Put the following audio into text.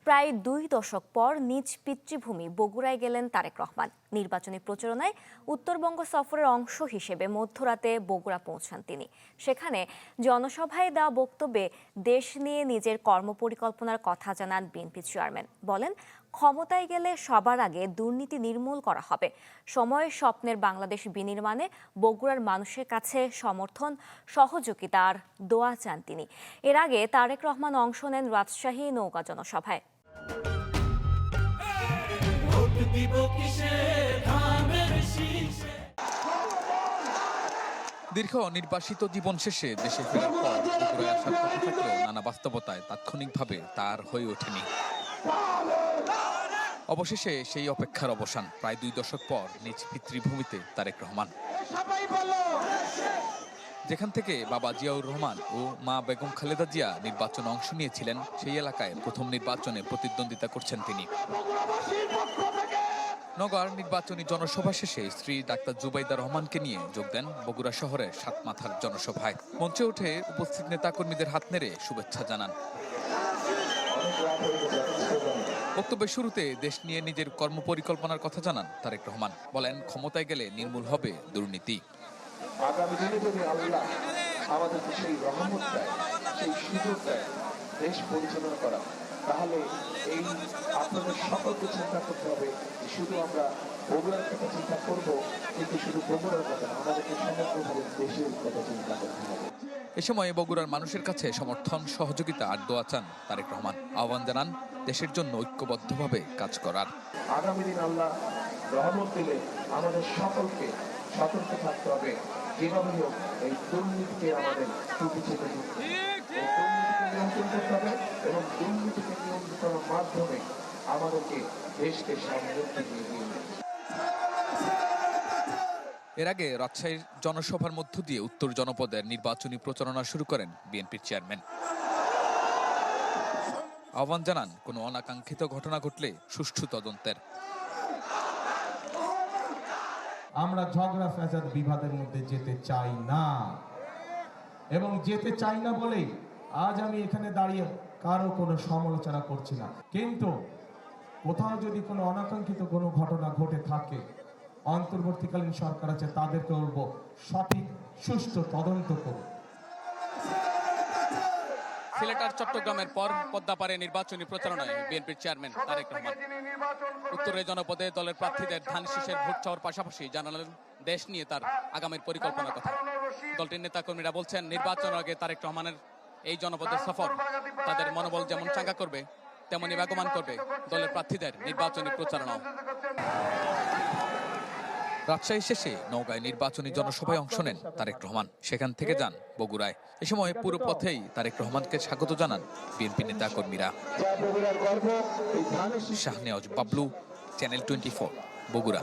প্রায় 2 দশক পর নিজ পিতৃভূমি বগুড়ায় গেলেন তারেক রহমান। নির্বাচনী প্রচারণায় উত্তরবঙ্গ সফরের অংশ হিসেবে মধ্যরাতে বগুড়া পৌঁছান তিনি। সেখানে জনসভায় দেওয়া বক্তব্যে দেশ নিয়ে নিজের কর্মপরিকল্পনার কথা জানান বিএনপি চেয়ারম্যান। বলেন, ক্ষমতায় গেলে সবার আগে দুর্নীতি নির্মূল করা হবে। সময়ের স্বপ্নের বাংলাদেশ বিনির্মাণে বগুড়ার মানুষের কাছে সমর্থন, সহযোগিতা আর দোয়া চান তিনি। এর আগে তারেক রহমান অংশ নেন রাজশাহী নৌকা জনসভায়। দীর্ঘ নির্বাসিত জীবন শেষে দেশে ফেরার পর বগুড়ায় আসার কথা থাকলেও নানা বাস্তবতায় তাৎক্ষণিকভাবে তার হয়ে ওঠেনি। অবশেষে সেই অপেক্ষার অবসান। প্রায় 2 দশক পর নিজ পিতৃভূমিতে তারেক রহমান, যেখান থেকে বাবা জিয়াউর রহমান ও মা বেগম খালেদা জিয়া নির্বাচনে অংশ নিয়েছিলেন, সেই এলাকায় প্রথম নির্বাচনে প্রতিদ্বন্দ্বিতা করছেন তিনি। নগর নির্বাচনী জনসভা শেষে স্ত্রী ডাক্তার জুবাইদা রহমানকে নিয়ে যোগ দেন বগুড়া শহরের সাতমাথার জনসভায়। মঞ্চে উঠে উপস্থিত নেতাকর্মীদের হাত নেড়ে শুভেচ্ছা জানান। বক্তব্যের শুরুতে দেশ নিয়ে নিজের কর্মপরিকল্পনার কথা জানান তারেক রহমান। বলেন, ক্ষমতায় গেলে নির্মূল হবে দুর্নীতি। আগামী দিনে যদি আল্লাহ আমাদেরকে সেই রহমত দেয়, সেই সুযোগ দেয় দেশ পরিচালনা করা, তাহলে এই আপনাদের সকলকে চিন্তা করতে হবে। শুধু আমরা বগুড়ার কথা চিন্তা করব, কিন্তু শুধু বগুড়ার কথা না, আমাদেরকে সমগ্রভাবে দেশের কথা চিন্তা করতে হবে। এ সময় বগুড়ার মানুষের কাছে সমর্থন, সহযোগিতা আর দোয়া চান তারেক রহমান। আহ্বান জানান দেশের জন্য ঐক্যবদ্ধভাবে কাজ করার। আগামী দিন আল্লাহ রহমত দিলে আমাদের সকলকে সতর্ক থাকতে হবে। যেভাবে হোক এই দুর্নীতিকে আমাদের নিয়ন্ত্রণ করতে হবে এবং দুর্নীতিকে নিয়ন্ত্রণের মাধ্যমে আমাদেরকে দেশকে সমৃদ্ধি দিয়ে। এর আগে রাজশাহীর জনসভার মধ্য দিয়ে উত্তর জনপদের নির্বাচনী প্রচারণা শুরু করেন বিএনপির চেয়ারম্যান। আহ্বান জানান, কোনো অনাকাঙ্ক্ষিত ঘটনা ঘটলে সুষ্ঠু তদন্তের। আমরা ঝগড়া ফ্যাসাদ বিবাদের মধ্যে যেতে চাই না, এবং যেতে চাই না বলেই আজ আমি এখানে দাঁড়িয়ে কারো কোনো সমালোচনা করছি না। কিন্তু কোথাও যদি কোনো অনাকাঙ্ক্ষিত কোনো ঘটনা ঘটে থাকে, অন্তর্বর্তীকালীন সরকার আছে, তাদেরকে বলবো সঠিক সুষ্ঠু তদন্ত করুন। সিলেট আর চট্টগ্রামের পর পদ্মাপাড়ে নির্বাচনী প্রচারণায় বিএনপির চেয়ারম্যান তারেক রহমান উত্তরের জনপদে দলের প্রার্থীদের ধান শীষের ভোট চাওয়ার পাশাপাশি জানালেন দেশ নিয়ে তার আগামীর পরিকল্পনার কথা। দলটির নেতাকর্মীরা বলছেন, নির্বাচনের আগে তারেক রহমানের এই জনপদের সফর তাদের মনোবল যেমন চাঙ্গা করবে, তেমনি বেগবান করবে দলের প্রার্থীদের নির্বাচনী প্রচারণাও। রাজশাহী শেষে নওগাঁয় নির্বাচনী জনসভায় অংশ নেন তারেক রহমান। সেখান থেকে যান বগুড়ায়। এ সময় পুরো পথেই তারেক রহমানকে স্বাগত জানান বিএনপি নেতাকর্মীরা। শাহনেওয়াজ বাবলু, চ্যানেল 24, বগুড়া।